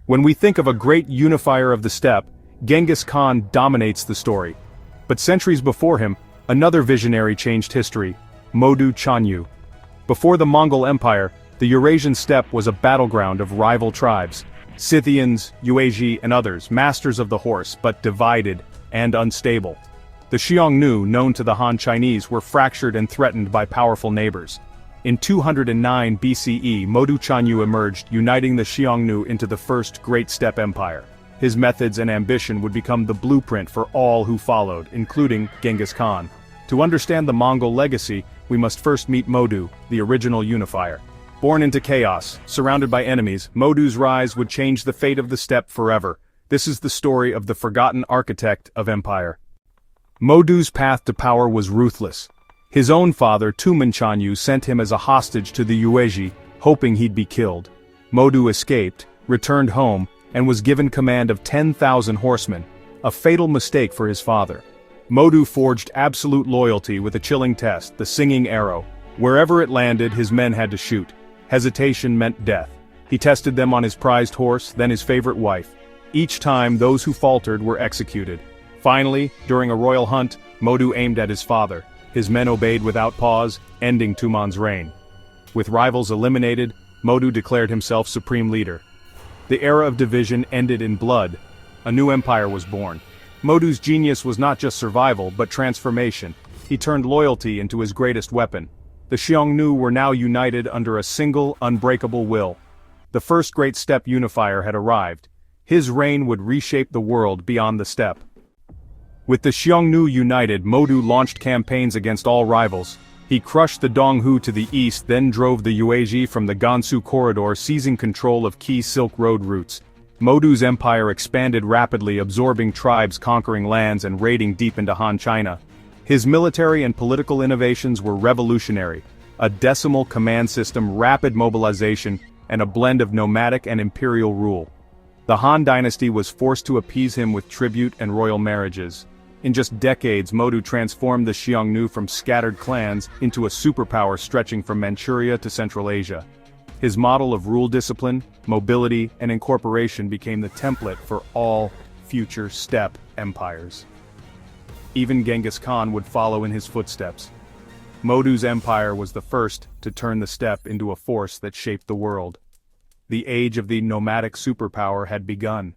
When we think of a great unifier of the steppe, Genghis Khan dominates the story. But centuries before him, another visionary changed history, Modu Chanyu. Before the Mongol Empire, the Eurasian steppe was a battleground of rival tribes. Scythians, Yuezhi, and others, masters of the horse, but divided and unstable. The Xiongnu, known to the Han Chinese, were fractured and threatened by powerful neighbors. In 209 BCE, Modu Chanyu emerged, uniting the Xiongnu into the first great steppe empire. His methods and ambition would become the blueprint for all who followed, including Genghis Khan. To understand the Mongol legacy, we must first meet Modu, the original unifier. Born into chaos, surrounded by enemies, Modu's rise would change the fate of the steppe forever. This is the story of the forgotten architect of empire. Modu's path to power was ruthless. His own father, Modu Chanyu, sent him as a hostage to the Yuezhi, hoping he'd be killed. Modu escaped, returned home, and was given command of 10,000 horsemen, a fatal mistake for his father. Modu forged absolute loyalty with a chilling test, the singing arrow. Wherever it landed, his men had to shoot. Hesitation meant death. He tested them on his prized horse, then his favorite wife. Each time, those who faltered were executed. Finally, during a royal hunt, Modu aimed at his father. His men obeyed without pause, ending Tuman's reign. With rivals eliminated, Modu declared himself supreme leader. The era of division ended in blood. A new empire was born. Modu's genius was not just survival, but transformation. He turned loyalty into his greatest weapon. The Xiongnu were now united under a single, unbreakable will. The first great steppe unifier had arrived. His reign would reshape the world beyond the steppe. With the Xiongnu united, Modu launched campaigns against all rivals. He crushed the Donghu to the east, then drove the Yuezhi from the Gansu corridor, seizing control of key Silk Road routes. Modu's empire expanded rapidly, absorbing tribes, conquering lands, and raiding deep into Han China. His military and political innovations were revolutionary: a decimal command system, rapid mobilization, and a blend of nomadic and imperial rule. The Han dynasty was forced to appease him with tribute and royal marriages. In just decades, Modu transformed the Xiongnu from scattered clans into a superpower stretching from Manchuria to Central Asia. His model of rule discipline, mobility, and incorporation became the template for all future steppe empires. Even Genghis Khan would follow in his footsteps. Modu's empire was the first to turn the steppe into a force that shaped the world. The age of the nomadic superpower had begun.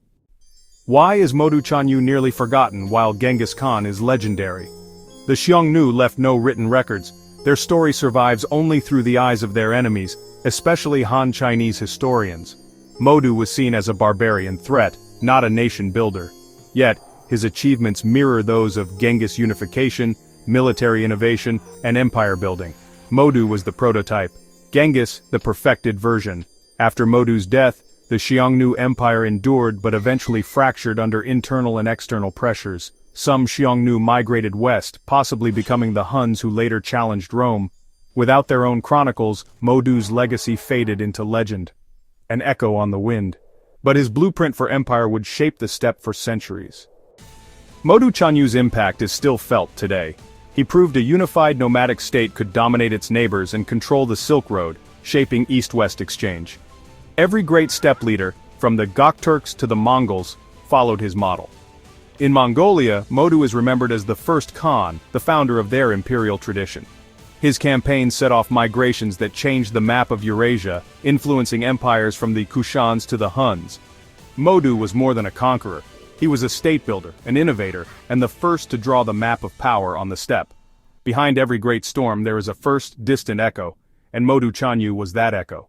Why is Modu Chanyu nearly forgotten while Genghis Khan is legendary? The Xiongnu left no written records. Their story survives only through the eyes of their enemies, especially Han Chinese historians. Modu was seen as a barbarian threat, not a nation builder. Yet, his achievements mirror those of Genghis unification, military innovation, and empire building. Modu was the prototype, Genghis the perfected version. After Modu's death, the Xiongnu Empire endured but eventually fractured under internal and external pressures. Some Xiongnu migrated west, possibly becoming the Huns who later challenged Rome. Without their own chronicles, Modu's legacy faded into legend, an echo on the wind. But his blueprint for empire would shape the steppe for centuries. Modu Chanyu's impact is still felt today. He proved a unified nomadic state could dominate its neighbors and control the Silk Road, shaping East-West exchange. Every great steppe leader, from the Göktürks to the Mongols, followed his model. In Mongolia, Modu is remembered as the first Khan, the founder of their imperial tradition. His campaigns set off migrations that changed the map of Eurasia, influencing empires from the Kushans to the Huns. Modu was more than a conqueror. He was a state builder, an innovator, and the first to draw the map of power on the steppe. Behind every great storm there is a first, distant echo, and Modu Chanyu was that echo.